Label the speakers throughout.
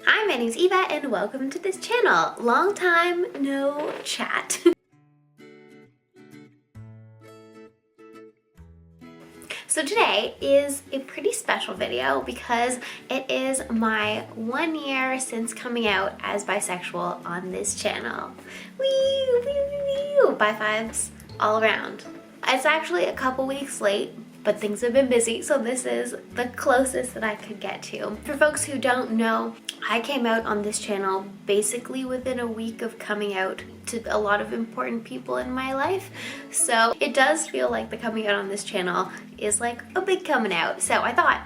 Speaker 1: Hi, my name's Eva and welcome to this channel. Long time no chat. So today is a pretty special video because it is my 1 year since coming out as bisexual on this channel. Wee, wee, wee, wee. Bi fives all around. It's actually a couple weeks late, but things have been busy, so this is the closest that I could get to. For folks who don't know, I came out on this channel basically within a week of coming out to a lot of important people in my life. So it does feel like the coming out on this channel is like a big coming out. So I thought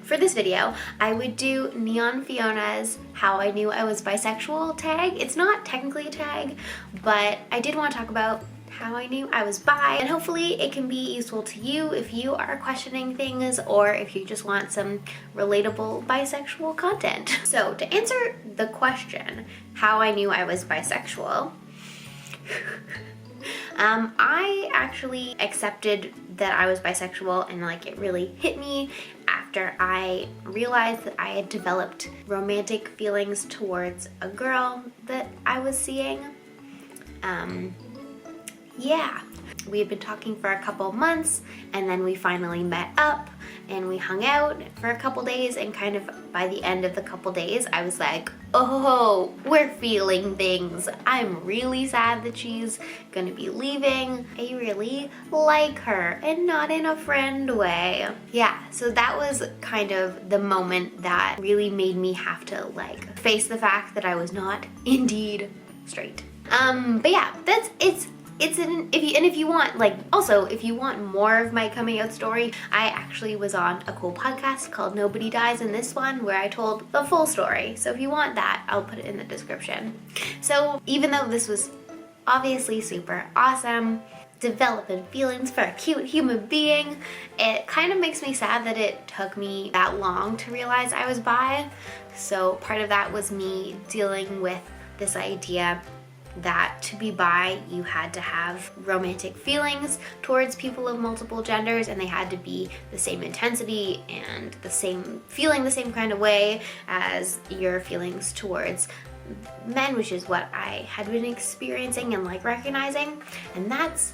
Speaker 1: for this video, I would do Neon Fiona's How I Knew I Was Bisexual tag. It's not technically a tag, but I did want to talk about how I knew I was bi, and hopefully it can be useful to you if you are questioning things or if you just want some relatable bisexual content. So to answer the question, how I knew I was bisexual, I actually accepted that I was bisexual, and like it really hit me after I realized that I had developed romantic feelings towards a girl that I was seeing. Yeah, we had been talking for a couple months, and then we finally met up and we hung out for a couple days, and kind of by the end of the couple days I was like, oh, we're feeling things. I'm really sad that she's gonna be leaving. I really like her, and not in a friend way. Yeah, so that was kind of the moment that really made me have to like face the fact that I was not indeed straight. But yeah, if you want, like, also if you want more of my coming out story, I actually was on a cool podcast called Nobody Dies in This One, where I told the full story. So if you want that, I'll put it in the description. So even though this was obviously super awesome, developing feelings for a cute human being, it kind of makes me sad that it took me that long to realize I was bi. So part of that was me dealing with this idea that to be bi, you had to have romantic feelings towards people of multiple genders, and they had to be the same intensity and the same feeling the same kind of way as your feelings towards men, which is what I had been experiencing and like recognizing, and that's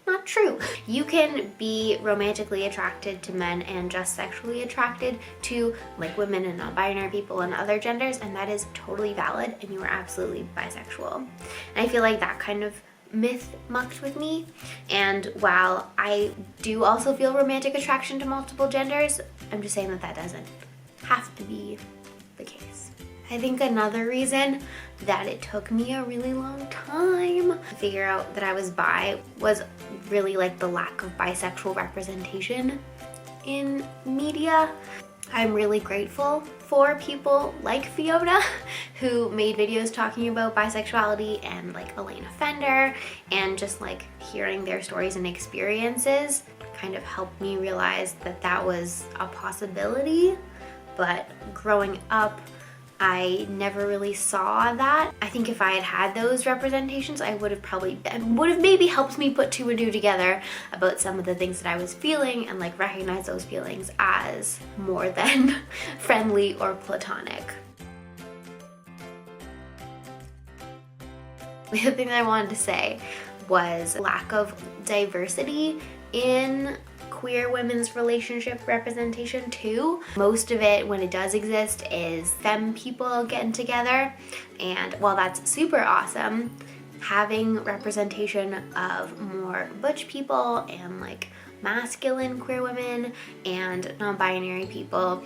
Speaker 1: not true. You can be romantically attracted to men and just sexually attracted to like women and non-binary people and other genders, and that is totally valid, and you are absolutely bisexual. And I feel like that kind of myth mucked with me, and while I do also feel romantic attraction to multiple genders, I'm just saying that that doesn't have to be the case. I think another reason that it took me a really long time to figure out that I was bi was really like the lack of bisexual representation in media. I'm really grateful for people like Fiona who made videos talking about bisexuality, and like Elena Fender, and just like hearing their stories and experiences kind of helped me realize that that was a possibility. But growing up, I never really saw that. I think if I had had those representations, I would have maybe helped me put two and two together about some of the things that I was feeling, and like recognize those feelings as more than friendly or platonic. The other thing that I wanted to say was lack of diversity in queer women's relationship representation too. Most of it, when it does exist, is femme people getting together, and while that's super awesome, having representation of more butch people and like masculine queer women and non-binary people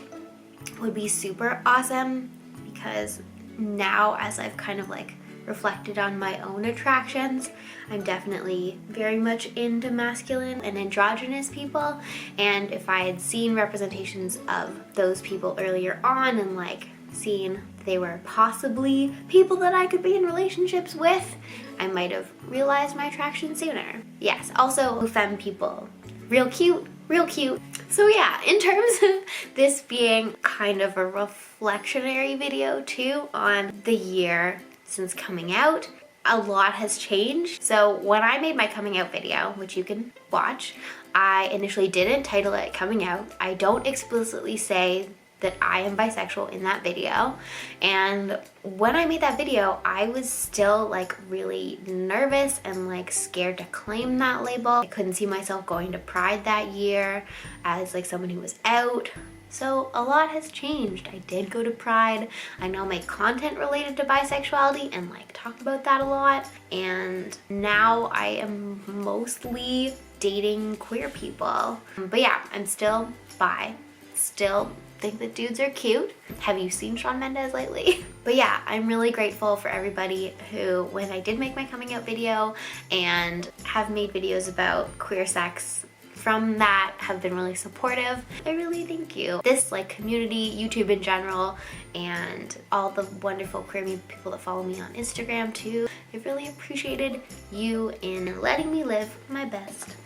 Speaker 1: would be super awesome, because now, as I've kind of like reflected on my own attractions, I'm definitely very much into masculine and androgynous people, and if I had seen representations of those people earlier on and like seen they were possibly people that I could be in relationships with, I might have realized my attraction sooner. Yes, also femme people, real cute, real cute. So yeah, in terms of this being kind of a reflectionary video too on the year since coming out, a lot has changed. So when I made my coming out video, which you can watch, I initially didn't title it coming out. I don't explicitly say that I am bisexual in that video. And when I made that video, I was still like really nervous and like scared to claim that label. I couldn't see myself going to Pride that year as like someone who was out. So a lot has changed. I did go to Pride. I now make content related to bisexuality and like talk about that a lot. And now I am mostly dating queer people. But yeah, I'm still bi. Still think that dudes are cute. Have you seen Shawn Mendes lately? But yeah, I'm really grateful for everybody who, when I did make my coming out video and have made videos about queer sex from that, have been really supportive. I really thank you. This like community, YouTube in general, and all the wonderful queer people that follow me on Instagram too. I really appreciated you in letting me live my best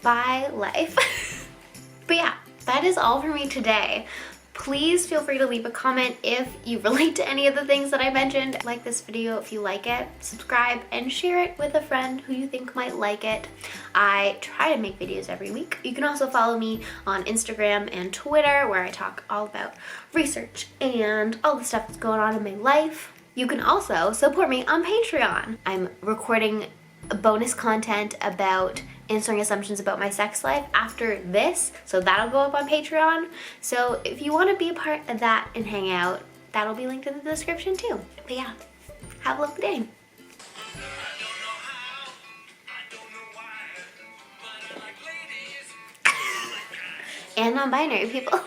Speaker 1: bi life. But yeah, that is all for me today. Please feel free to leave a comment if you relate to any of the things that I mentioned. Like this video if you like it, subscribe, and share it with a friend who you think might like it. I try to make videos every week. You can also follow me on Instagram and Twitter, where I talk all about research and all the stuff that's going on in my life. You can also support me on Patreon. I'm recording bonus content about answering assumptions about my sex life after this, so that'll go up on Patreon. So if you want to be a part of that and hang out, that'll be linked in the description too. But yeah, have a lovely day. And non-binary people.